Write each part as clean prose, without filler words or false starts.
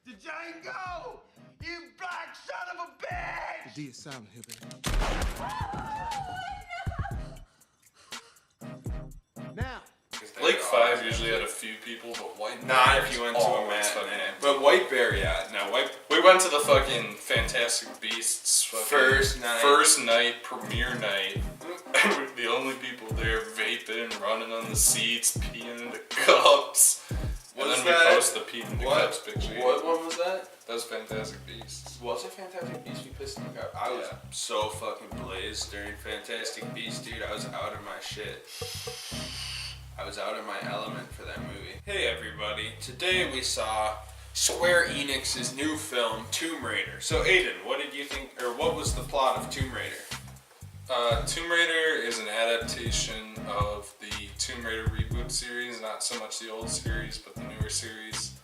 to Django! You black son of a bitch! The D is silent here, baby. Now. Lake 5 usually had a few people, but White Bear. Not if you went to a matinee. But White Bear, yeah. No, We went to the fucking Fantastic Beasts First night, premiere night. The only people there vaping, running on the seats, peeing into cups. And then we post the pee into cups picture. What one was that? That was Fantastic Beasts. Was it Fantastic Beasts we pissed in the cup? I was so fucking blazed during Fantastic Beasts, dude. I was out of my shit. I was out of my element for that movie. Hey everybody, today we saw Square Enix's new film, Tomb Raider. So Aiden, what did you think, or what was the plot of Tomb Raider? Tomb Raider is an adaptation of the Tomb Raider reboot series, not so much the old series, but the newer series.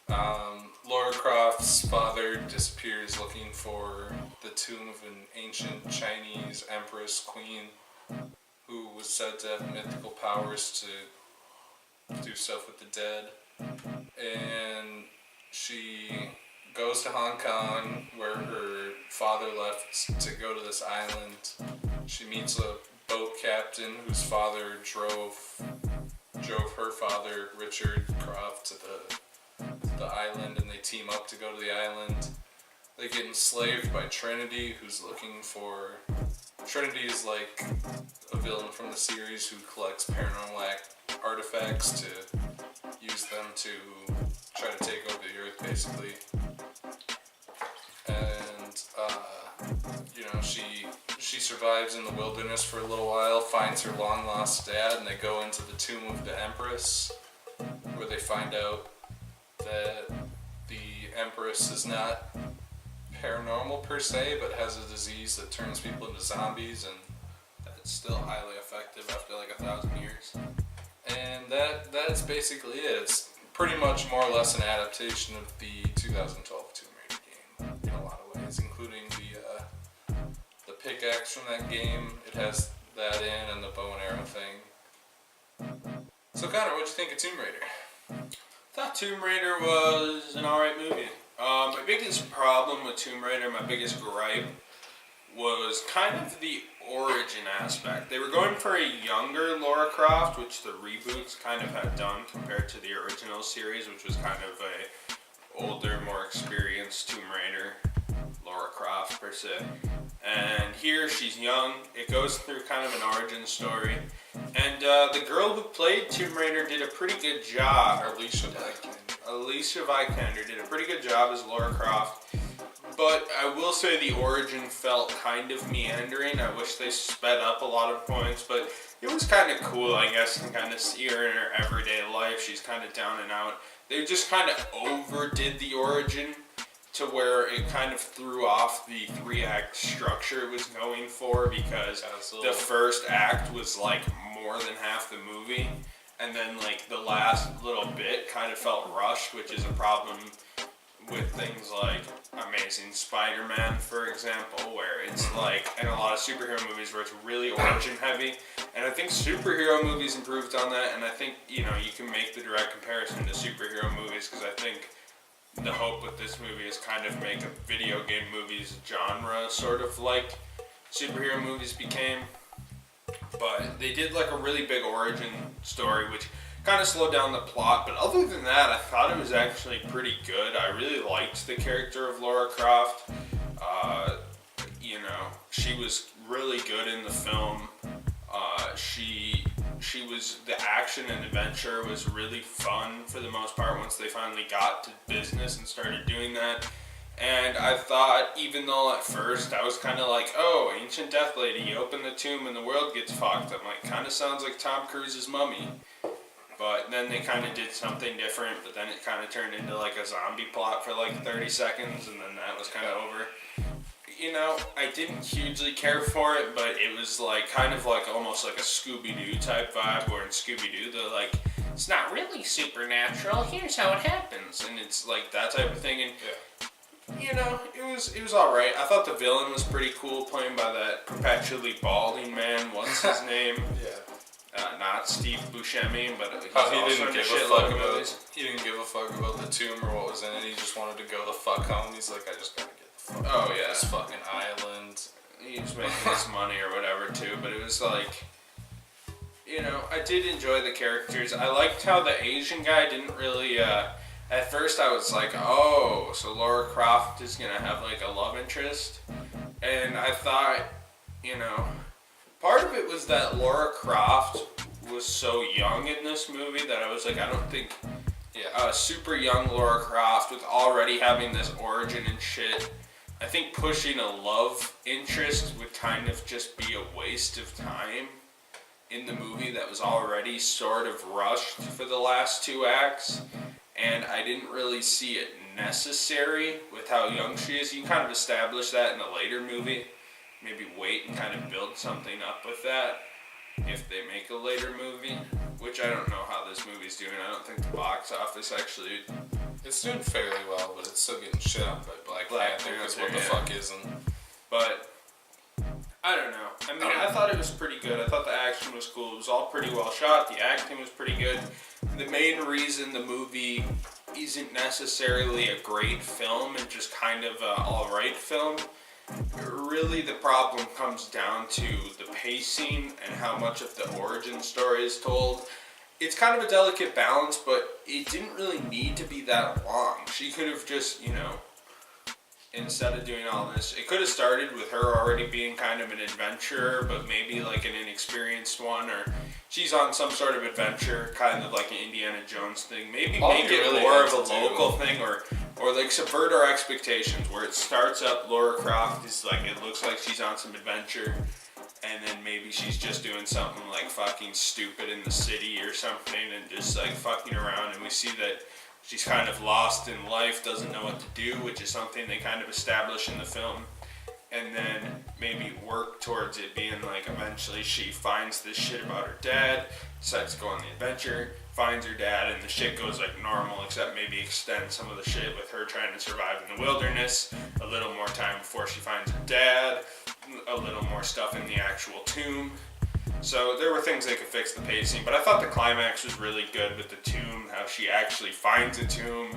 Lara Croft's father disappears looking for the tomb of an ancient Chinese empress queen who was said to have mythical powers to do stuff with the dead. And she goes to Hong Kong where her father left to go to this island. She meets a boat captain whose father drove her father, Richard Croft, to the island, and they team up to go to the island. They get enslaved by Trinity, who's looking for... Trinity is like a villain from the series who collects paranormal artifacts to use them to try to take over the earth, basically. And, she survives in the wilderness for a little while, finds her long-lost dad, and they go into the tomb of the Empress, where they find out that the Empress is not paranormal per se, but has a disease that turns people into zombies, and that's still highly effective after like 1,000 years. And that's basically it. It's pretty much more or less an adaptation of the 2012 Tomb Raider game in a lot of ways, including the pickaxe from that game. It has that in, and the bow and arrow thing. So Connor, what'd you think of Tomb Raider? I thought Tomb Raider was an alright movie. My biggest problem with Tomb Raider, my biggest gripe, was kind of the origin aspect. They were going for a younger Lara Croft, which the reboots kind of had done compared to the original series, which was kind of a older, more experienced Tomb Raider, Lara Croft per se. And here she's young. It goes through kind of an origin story. And the girl who played Tomb Raider did a pretty good job. Alicia Vikander did a pretty good job as Lara Croft. But I will say the origin felt kind of meandering. I wish they sped up a lot of points, but it was kind of cool, I guess, to kind of see her in her everyday life. She's kind of down and out. They just kind of overdid the origin to where it kind of threw off the 3-act structure it was going for, because the first act was like more than half the movie, and then like the last little bit kind of felt rushed, which is a problem with things like Amazing Spider-Man, for example, where it's like, and a lot of superhero movies where it's really origin heavy, and I think superhero movies improved on that, and I think, you can make the direct comparison to superhero movies, because I think the hope with this movie is kind of make a video game movies genre, sort of like superhero movies became. But they did like a really big origin story, which kind of slowed down the plot. But other than that, I thought it was actually pretty good. I really liked the character of Lara Croft. She was really good in the film. She was, the action and adventure was really fun for the most part once they finally got to business and started doing that. And I thought, even though at first I was kind of like, oh, ancient death lady, you open the tomb and the world gets fucked. I'm like, kind of sounds like Tom Cruise's Mummy. But then they kind of did something different, but then it kind of turned into like a zombie plot for like 30 seconds, and then that was kind of over. I didn't hugely care for it, but it was like kind of like almost like a Scooby-Doo type vibe, where in Scooby-Doo they're like, it's not really supernatural, here's how it happens, and it's like that type of thing. And it was alright. I thought the villain was pretty cool, played by that perpetually balding man, what's his name? Yeah. not Steve Buscemi, but he's Oh, he also didn't in a give a shitload fuck of about. movies. He didn't give a fuck about the tomb or what was in it. He just wanted to go the fuck home. He's like, I just gotta get the fuck Oh, off yeah. this fucking island. He was making his money or whatever too, but it was like, you know, I did enjoy the characters. I liked how the Asian guy didn't really, at first I was like, oh, so Laura Croft is gonna have like a love interest. And I thought, you know, part of it was that Laura Croft was so young in this movie that I was like, I don't think super young Laura Croft with already having this origin and shit. I think pushing a love interest would kind of just be a waste of time in the movie that was already sort of rushed for the last 2 acts. And I didn't really see it necessary with how young she is. You can kind of establish that in a later movie. Maybe wait and kind of build something up with that if they make a later movie. Which I don't know how this movie's doing. I don't think the box office actually... It's doing fairly well, but it's still getting shit on by Black Panther because what the fuck isn't? But, I don't know. I mean, I thought it was pretty good. I thought the action was cool. It was all pretty well shot. The acting was pretty good. The main reason the movie isn't necessarily a great film and just kind of an alright film, really the problem comes down to the pacing and how much of the origin story is told. It's kind of a delicate balance, but it didn't really need to be that long. She could have just, you know, instead of doing all this, it could have started with her already being kind of an adventurer, but maybe like an inexperienced one, or she's on some sort of adventure, kind of like an Indiana Jones thing. Maybe make it really more of a local thing, or like subvert our expectations, where it starts up Laura Croft is like, it looks like she's on some adventure, and then maybe she's just doing something like fucking stupid in the city or something, and just like fucking around, and we see that she's kind of lost in life, doesn't know what to do, which is something they kind of establish in the film. And then maybe work towards it being like eventually she finds this shit about her dad, decides to go on the adventure, finds her dad, and the shit goes like normal, except maybe extend some of the shit with her trying to survive in the wilderness, a little more time before she finds her dad, a little more stuff in the actual tomb. So there were things they could fix the pacing, but I thought the climax was really good with the tomb, how she actually finds a tomb,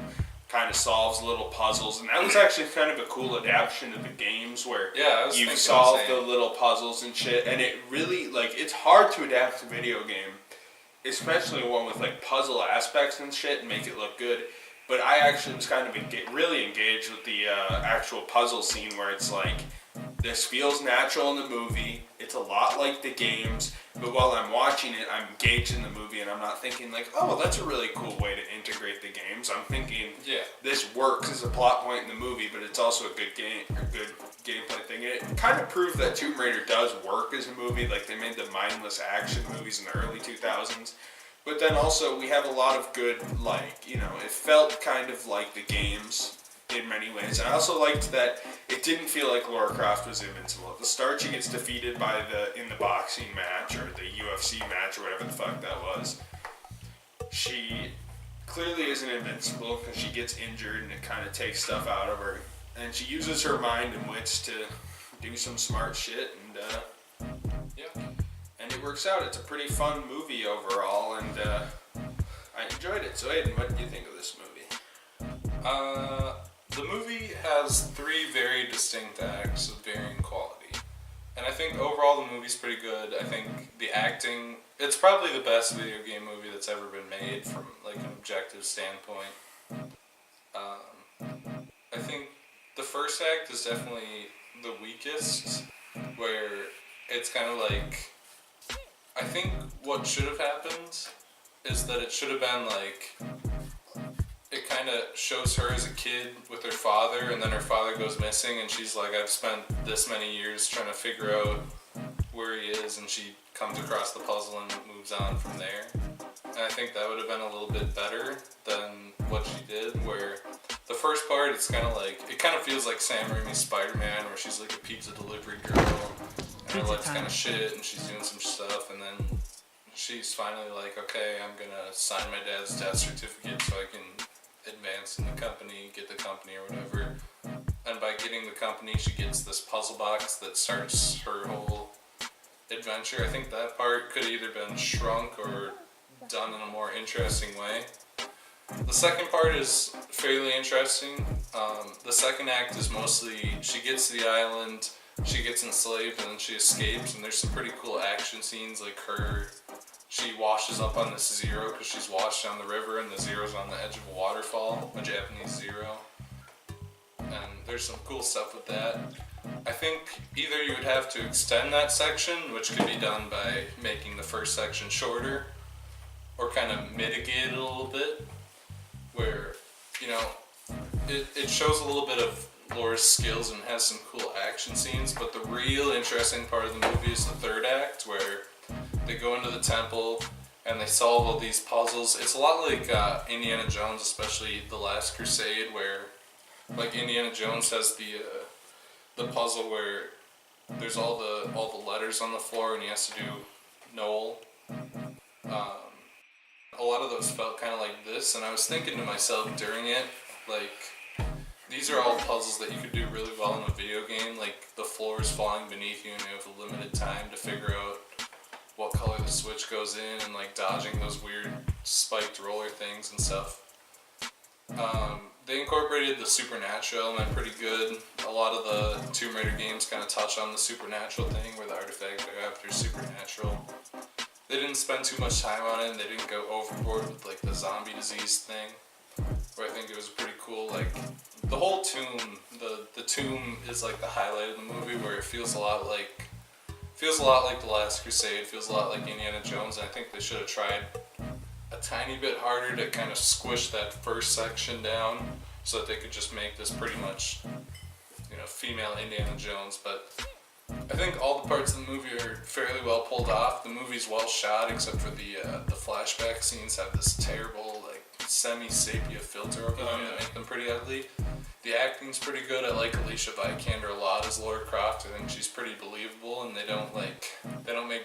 kind of solves little puzzles, and that was actually kind of a cool adaptation of the games where you solve the little puzzles and shit, and it really, like, it's hard to adapt a video game, especially one with like puzzle aspects and shit, and make it look good. But I actually was kind of really engaged with the actual puzzle scene where it's like, this feels natural in the movie, it's a lot like the games, but while I'm watching it, I'm engaged in the movie, and I'm not thinking like, oh, that's a really cool way to integrate the games. I'm thinking, this works as a plot point in the movie, but it's also a good gameplay thing. And it kind of proved that Tomb Raider does work as a movie, like they made the mindless action movies in the early 2000s. But then also, we have a lot of good, like, you know, it felt kind of like the games in many ways. And I also liked that it didn't feel like Laura Croft was invincible. At the start, she gets defeated in the boxing match, or the UFC match, or whatever the fuck that was. She clearly isn't invincible, because she gets injured, and it kind of takes stuff out of her. And she uses her mind and wits to do some smart shit, and, and it works out. It's a pretty fun movie overall, and I enjoyed it. So Aiden, what did you think of this movie? The movie has 3 very distinct acts of varying quality. And I think overall the movie's pretty good. I think the acting, it's probably the best video game movie that's ever been made from like an objective standpoint. I think the first act is definitely the weakest, where it's kind of like, I think what should have happened is that it should have been like, it kind of shows her as a kid with her father, and then her father goes missing, and she's like, I've spent this many years trying to figure out where he is, and she comes across the puzzle and moves on from there. And I think that would have been a little bit better than what she did, where the first part, it's kind of like, it kind of feels like Sam Raimi's Spider-Man, where she's like a pizza delivery girl, and her life's kind of shit, and she's doing some stuff, and then she's finally like, okay, I'm gonna sign my dad's death certificate so I can advance in the company, get the company or whatever. And by getting the company, she gets this puzzle box that starts her whole adventure. I think that part could have either been shrunk or done in a more interesting way. The second part is fairly interesting. The second act is mostly she gets to the island, she gets enslaved, and then she escapes, and there's some pretty cool action scenes, like she washes up on this zero because she's washed down the river, and the zero's on the edge of a waterfall, a Japanese zero. And there's some cool stuff with that. I think either you would have to extend that section, which could be done by making the first section shorter, or kind of mitigate it a little bit, where, you know, it shows a little bit of Laura's skills and has some cool action scenes, but the real interesting part of the movie is the third act, where they go into the temple and they solve all these puzzles. It's a lot like Indiana Jones, especially The Last Crusade, where, like, Indiana Jones has the puzzle where there's all the letters on the floor and he has to do Noel. A lot of those felt kind of like this, and I was thinking to myself during it, like, these are all puzzles that you could do really well in a video game. Like, the floor is falling beneath you and you have a limited time to figure out what color the switch goes in, and like dodging those weird spiked roller things and stuff. They incorporated the supernatural element pretty good. A lot of the Tomb Raider games kind of touch on the supernatural thing, where the artifact they go after is supernatural. They didn't spend too much time on it, and they didn't go overboard with like the zombie disease thing, where I think it was pretty cool. Like, the whole tomb, the tomb is like the highlight of the movie, where it feels a lot like The Last Crusade, feels a lot like Indiana Jones, and I think they should have tried a tiny bit harder to kind of squish that first section down so that they could just make this pretty much, you know, female Indiana Jones. But I think all the parts of the movie are fairly well pulled off. The movie's well shot, except for the flashback scenes have this terrible, like, semi-sepia filter over them that make them pretty ugly. The acting's pretty good. I like Alicia Vikander a lot as Lara Croft. I think she's pretty believable, and they don't make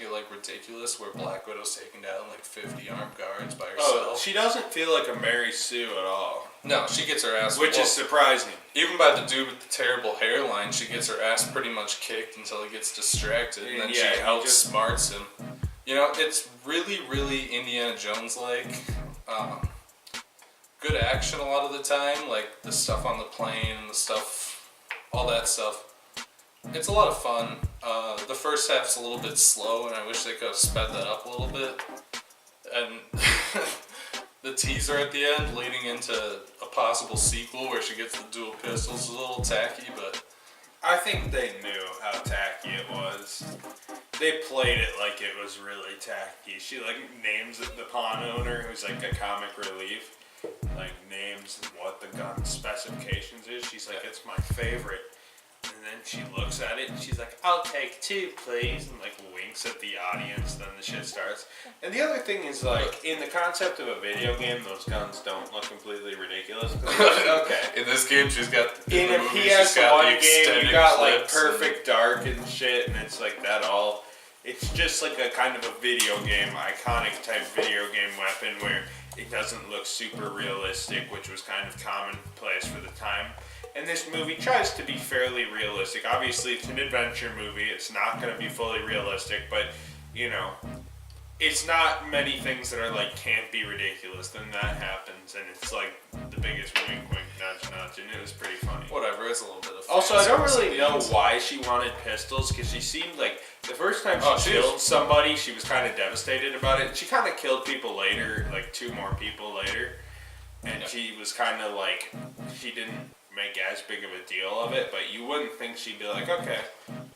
it like ridiculous where Black Widow's taking down like 50 armed guards by herself. Oh, she doesn't feel like a Mary Sue at all. No, she gets her ass Which is surprising. Even by the dude with the terrible hairline, she gets her ass pretty much kicked until he gets distracted, and then she outsmarts him. You know, it's really, really Indiana Jones-like. Good action a lot of the time, like the stuff on the plane and the stuff, all that stuff. It's a lot of fun. The first half's a little bit slow, and I wish they could have sped that up a little bit. And the teaser at the end leading into a possible sequel where she gets the dual pistols is a little tacky, but I think they knew how tacky it was. They played it like it was really tacky. She like names it the pawn owner, who's like a comic relief, like names what the gun specifications is. She's like, it's my favorite. And then she looks at it and she's like, I'll take 2, please, and like winks at the audience. Then the shit starts. And the other thing is, like, in the concept of a video game, those guns don't look completely ridiculous. Okay. In this game, she's got in a PS1 game, you got like perfect dark and shit, and it's like that all. It's just like a kind of a video game, iconic type video game weapon where it doesn't look super realistic, which was kind of commonplace for the time. And this movie tries to be fairly realistic. Obviously, it's an adventure movie. It's not going to be fully realistic, but, you know, it's not many things that are like, can't be ridiculous. Then that happens, and it's like the biggest wink, wink, nudge, nudge, and it was pretty funny. Whatever, it's a little bit of Also, I don't really know why she wanted pistols, because she seemed like, the first time she killed somebody, she was kind of devastated about it. And she kind of killed people later, like 2 more people later. And she was kind of like, she didn't make as big of a deal of it, but you wouldn't think she'd be like, okay,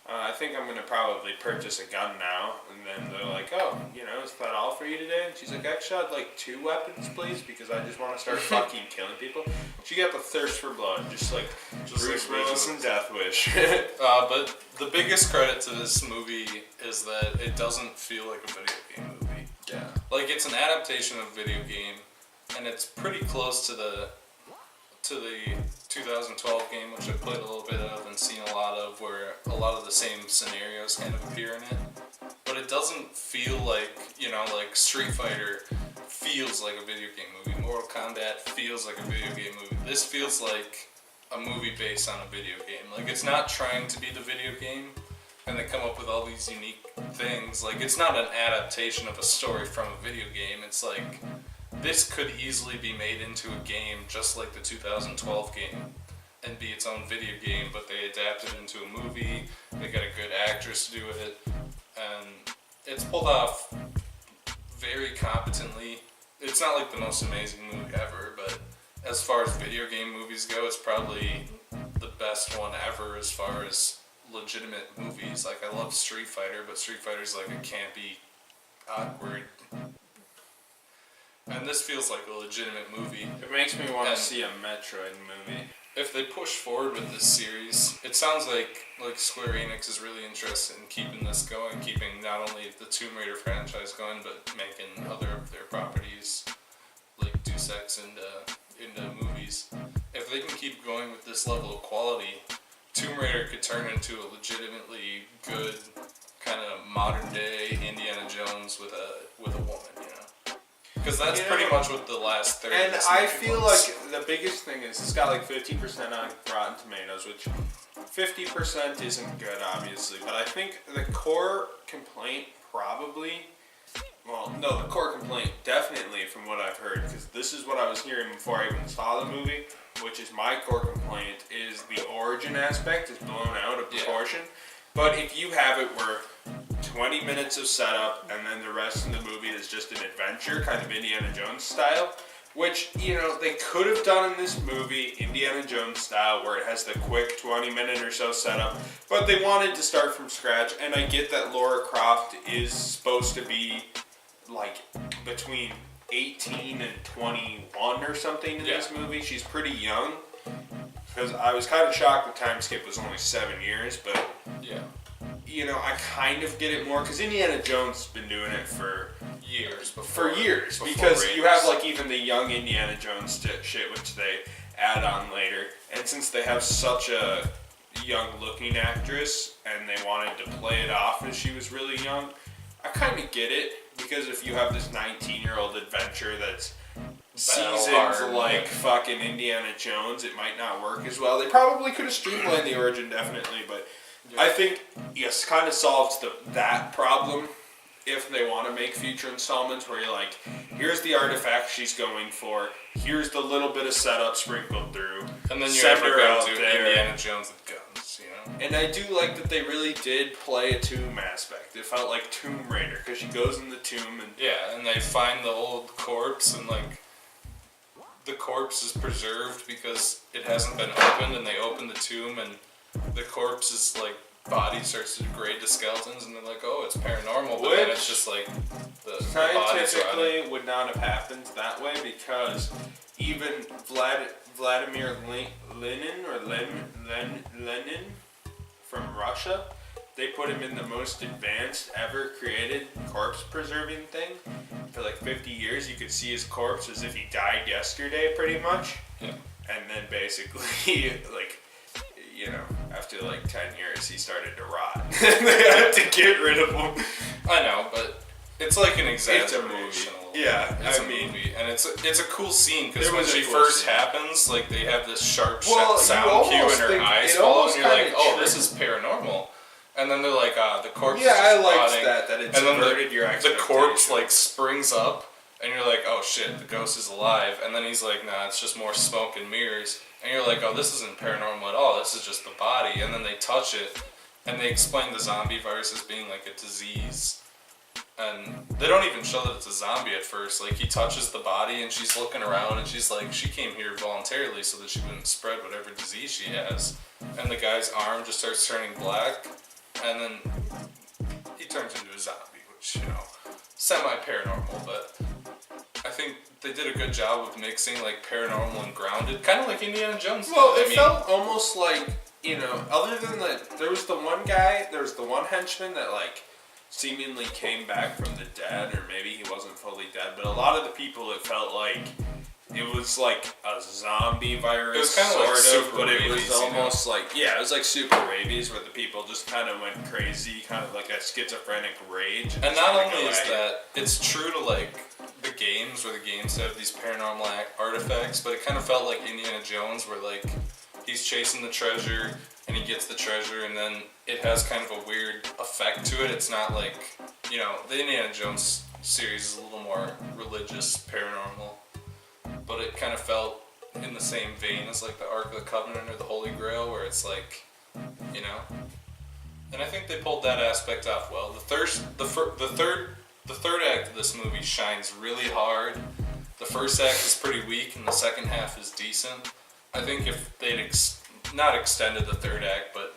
I think I'm going to probably purchase a gun now. And then they're like, oh, you know, is that all for you today? And she's like, actually, I'd like 2 weapons, please, because I just want to start fucking killing people. She got the thirst for blood, just like Bruce Willis in Death Wish. But the biggest credit to this movie is that it doesn't feel like a video game movie. Yeah. Like, it's an adaptation of a video game, and it's pretty close to the 2012 game, which I've played a little bit of and seen a lot of, where a lot of the same scenarios kind of appear in it. But it doesn't feel like, you know, like Street Fighter feels like a video game movie. Mortal Kombat feels like a video game movie. This feels like a movie based on a video game. Like, it's not trying to be the video game, and they come up with all these unique things. Like, it's not an adaptation of a story from a video game. It's like, this could easily be made into a game just like the 2012 game and be its own video game, but they adapted it into a movie. They got a good actress to do it, and it's pulled off very competently. It's not like the most amazing movie ever, but as far as video game movies go, it's probably the best one ever as far as legitimate movies. Like, I love Street Fighter, but Street Fighter's like a campy, awkward, and this feels like a legitimate movie. It makes me want to see a Metroid movie. If they push forward with this series, it sounds like Square Enix is really interested in keeping this going, keeping not only the Tomb Raider franchise going, but making other of their properties, like Deus Ex, into movies. If they can keep going with this level of quality, Tomb Raider could turn into a legitimately good kind of modern day Indiana Jones with a woman, you know. Because that's pretty much what the last 30 And years I feel was. like the biggest thing is it's got like 50% on Rotten Tomatoes, which 50% isn't good, obviously. But I think the core complaint the core complaint definitely from what I've heard, because this is what I was hearing before I even saw the movie, which is my core complaint, is the origin aspect is blown out of proportion. But if you have it where 20 minutes of setup and then the rest of the movie is just an adventure, kind of Indiana Jones style, which, you know, they could have done in this movie, Indiana Jones style, where it has the quick 20-minute or so setup, but they wanted to start from scratch, and I get that Lara Croft is supposed to be, like, between 18 and 21 or something in this movie. She's pretty young, because I was kind of shocked the time skip was only 7 years, but, you know, I kind of get it more, because Indiana Jones has been doing it for years. Because you have, like, even the young Indiana Jones shit, which they add on later, and since they have such a young-looking actress, and they wanted to play it off as she was really young, I kind of get it, because if you have this 19-year-old adventure that's seasoned like fucking Indiana Jones, it might not work as well. They probably could have streamlined the origin, definitely, but I think, yes, kind of solves that problem if they want to make future installments where you're like, here's the artifact she's going for, here's the little bit of setup sprinkled through, and then you send ever her go out to there. Indiana Jones with guns, you know? And I do like that they really did play a tomb aspect. It felt like Tomb Raider, because she goes in the tomb and... Yeah, and they find the old corpse, and, like, the corpse is preserved because it hasn't been opened, and they open the tomb, and the corpse is, like, body starts to degrade to skeletons, and they're like, oh, it's paranormal, but then it's just like the body's rotting. Scientifically would not have happened that way, because even Vladimir Lenin from Russia, they put him in the most advanced ever created corpse preserving thing. For like 50 years, you could see his corpse as if he died yesterday, pretty much. Yeah. And then basically, like, you know, after like 10 years, he started to rot. They had to get rid of him. I know, but it's like an exaggeration. Yeah, it's a movie, and it's a cool scene because when she cool first scene. happens, like they have this sharp Well, sound cue, and her think eyes it fall, almost and you're like, kinda oh, this is paranormal. And then they're like, the corpse. Yeah, is just I liked rotting. that it and then subverted your the expectations. corpse like springs up, and you're like, oh shit, the ghost is alive. And then he's like, nah, it's just more smoke and mirrors. And you're like, oh, this isn't paranormal at all. This is just the body. And then they touch it, and they explain the zombie virus as being like a disease. And they don't even show that it's a zombie at first. Like, he touches the body, and she's looking around, and she's like, she came here voluntarily so that she wouldn't spread whatever disease she has. And the guy's arm just starts turning black, and then he turns into a zombie, which, you know, semi-paranormal, but I think they did a good job of mixing, like, paranormal and grounded, kind of like Indiana Jones. Well, it felt almost like, you know, other than there was the one henchman that, like, seemingly came back from the dead, or maybe he wasn't fully dead, but a lot of the people, it felt like it was like a zombie virus, it was kind of like super but it rabies, was almost like, yeah, it was like super rabies, where the people just kind of went crazy, kind of like a schizophrenic rage. And not only is that, it's true to, like, the games, where the games have these paranormal artifacts, but it kind of felt like Indiana Jones, where, like, he's chasing the treasure, and he gets the treasure, and then it has kind of a weird effect to it. It's not like, you know, the Indiana Jones series is a little more religious, paranormal, but it kind of felt in the same vein as like the Ark of the Covenant or the Holy Grail, where it's like, you know, and I think they pulled that aspect off well. The third act of this movie shines really hard. The first act is pretty weak, and the second half is decent. I think if they'd not extended the third act, but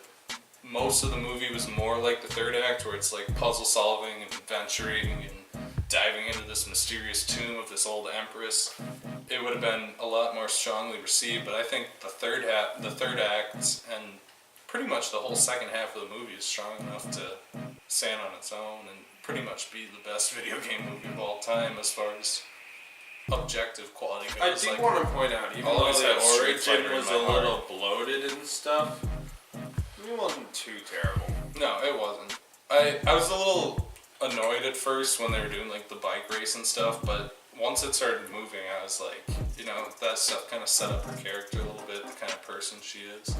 most of the movie was more like the third act, where it's like puzzle solving and adventuring and diving into this mysterious tomb of this old empress, it would have been a lot more strongly received. But I think the third act, and pretty much the whole second half of the movie is strong enough to stand on its own and pretty much be the best video game movie of all time as far as objective quality goes. I do want to point out, even though the origin was a little bloated and stuff, it wasn't too terrible. No, it wasn't. I was a little annoyed at first when they were doing like the bike race and stuff, but once it started moving, I was like, you know, that stuff kind of set up her character a little bit, the kind of person she is.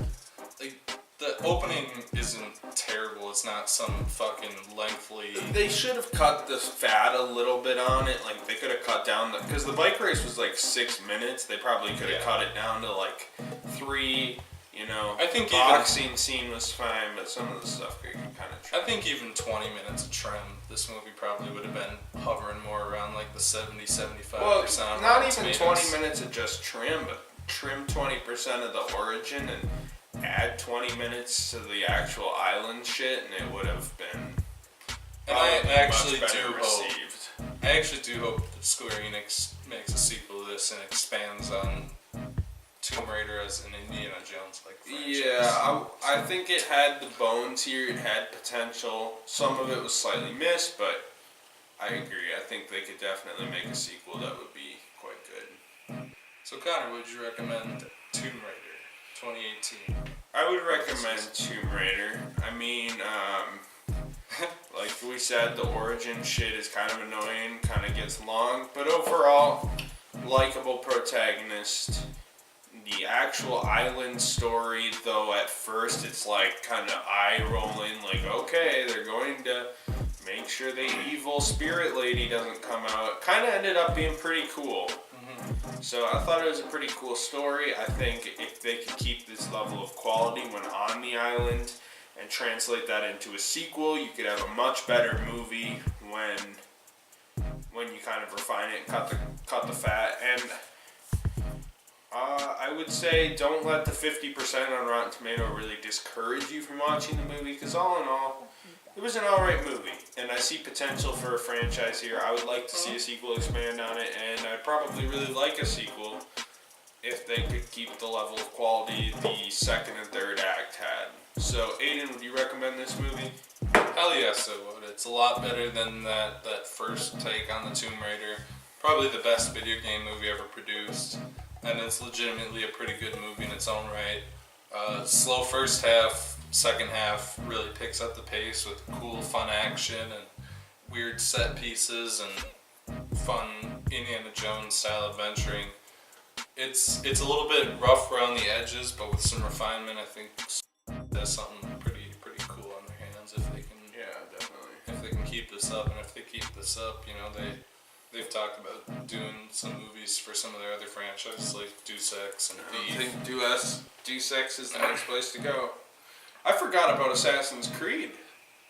Like, the opening isn't terrible. It's not some fucking lengthy... They should have cut the fat a little bit on it. Like, they could have cut down because the bike race was like 6 minutes. They probably could have cut it down to like 3. You know, I think boxing scene was fine, but some of the stuff could kind of trim. I think even 20 minutes of trim, this movie probably would have been hovering more around like the 70-75%. Well, not even tomatoes. 20 minutes of just trim, but trim 20% of the origin and add 20 minutes to the actual island shit, and it would have been. And I actually received. I actually do hope that Square Enix makes a sequel to this and expands on Tomb Raider as an Indiana Jones like franchise. Yeah, I think it had the bones here. It had potential. Some of it was slightly missed, but I agree. I think they could definitely make a sequel that would be quite good. So Connor, would you recommend Tomb Raider 2018? I would recommend Tomb Raider. I mean, like we said, the origin shit is kind of annoying, kind of gets long, but overall, likable protagonist. The actual island story, though, at first it's like kind of eye-rolling, like, okay, they're going to make sure the evil spirit lady doesn't come out. Kind of ended up being pretty cool. Mm-hmm. So I thought it was a pretty cool story. I think if they could keep this level of quality when on the island and translate that into a sequel, you could have a much better movie when you kind of refine it and cut the fat. And I would say don't let the 50% on Rotten Tomato really discourage you from watching the movie, because all in all, it was an alright movie, and I see potential for a franchise here. I would like to see a sequel expand on it, and I'd probably really like a sequel if they could keep the level of quality the second and third act had. So, Aiden, would you recommend this movie? Hell yes, I would. It's a lot better than that first take on the Tomb Raider. Probably the best video game movie ever produced. And it's legitimately a pretty good movie in its own right. Slow first half, second half really picks up the pace with cool, fun action and weird set pieces and fun Indiana Jones style adventuring. It's a little bit rough around the edges, but with some refinement, I think there's something pretty cool on their hands if they can. Yeah, definitely. If they can keep this up, and if they keep this up, you know, they've talked about doing some movies for some of their other franchises like Deus Ex and I think Deus Ex is the next place to go. I forgot about Assassin's Creed.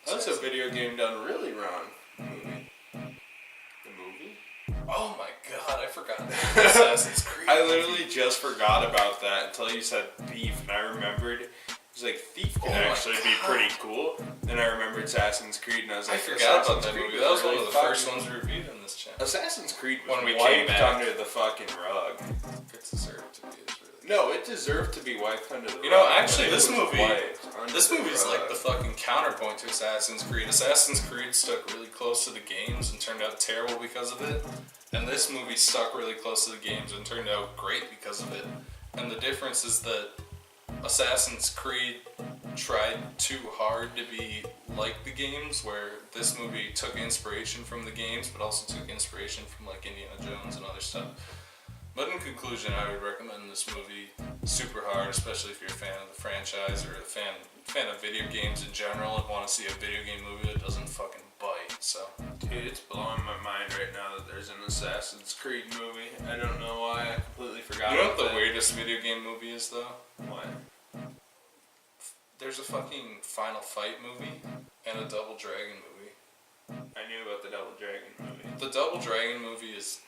That's a video game done really wrong. The movie? Oh my god, I forgot about Assassin's Creed. I literally just forgot about that until you said Thief, and I remembered. It was like, Thief can actually be pretty cool. Then I remembered Assassin's Creed, and I was like, I forgot about that movie. That was one of the first ones we reviewed on this channel. Assassin's Creed was When we wiped came back. under the fucking rug. It deserved to be. It's really No, it deserved to be wiped under the rug. You know, actually, It this was movie, wiped under this movie's the like rug. the fucking counterpoint to Assassin's Creed. Assassin's Creed stuck really close to the games and turned out terrible because of it. And this movie stuck really close to the games and turned out great because of it. And the difference is that Assassin's Creed tried too hard to be like the games, where this movie took inspiration from the games, but also took inspiration from like Indiana Jones and other stuff. But in conclusion, I would recommend this movie. super hard, especially if you're a fan of the franchise or a fan of video games in general and want to see a video game movie that doesn't fucking bite. So, Dude, it's blowing my mind right now that there's an Assassin's Creed movie. I don't know why. I completely forgot. you know about what the that. weirdest video game movie is though? What? There's a fucking Final Fight movie and a Double Dragon movie. I knew about the Double Dragon movie. The Double Dragon movie is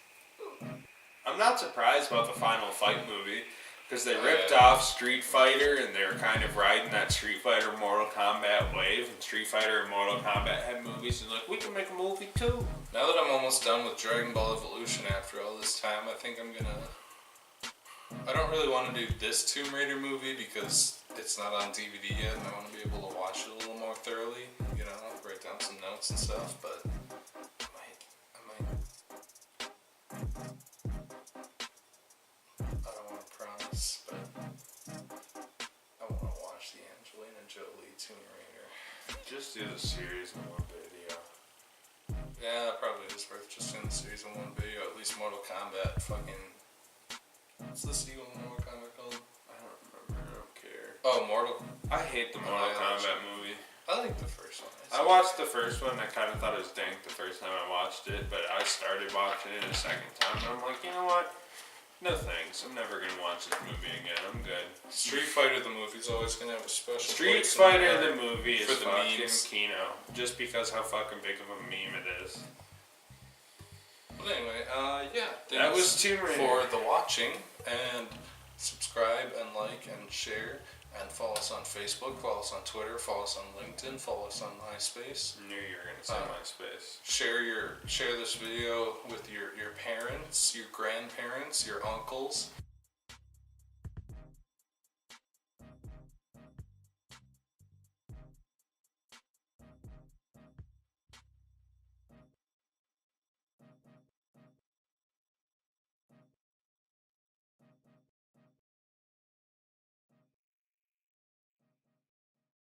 I'm not surprised about the Final Fight movie because they ripped Yeah. off Street Fighter and they were kind of riding that Street Fighter Mortal Kombat wave. And Street Fighter and Mortal Kombat had movies and like we can make a movie too. now that I'm almost done with Dragon Ball Evolution after all this time, I think I'm gonna. I don't really want to do this Tomb Raider movie because it's not on DVD yet, and I want to be able to watch it a little more thoroughly. You know, write down some notes and stuff. But I might. I don't want to promise, but I want to watch the Angelina Jolie Tomb Raider. Just do the series in one video. Yeah, probably is worth just doing the series in one video. At least Mortal Kombat fucking. What's the sequel to Mortal Kombat called? I don't remember. I don't care. Oh, Mortal. I hate the Mortal Kombat movie. I like the first one. I watched the first one. I kind of thought it was dank the first time I watched it, but I started watching it a second time, and I'm like, you know what? No thanks. I'm never gonna watch this movie again. I'm good. Street Fighter the movie's always gonna have a special Street place in my Fighter heart the movie is for the fucking memes. Kino, just because how fucking big of a meme it is. But anyway, yeah. That thanks was Tomb Raider. for the watching, and subscribe and like and share, and follow us on Facebook, follow us on Twitter, follow us on LinkedIn, follow us on MySpace. I knew you were gonna say MySpace. Share this video with your parents, your grandparents, your uncles,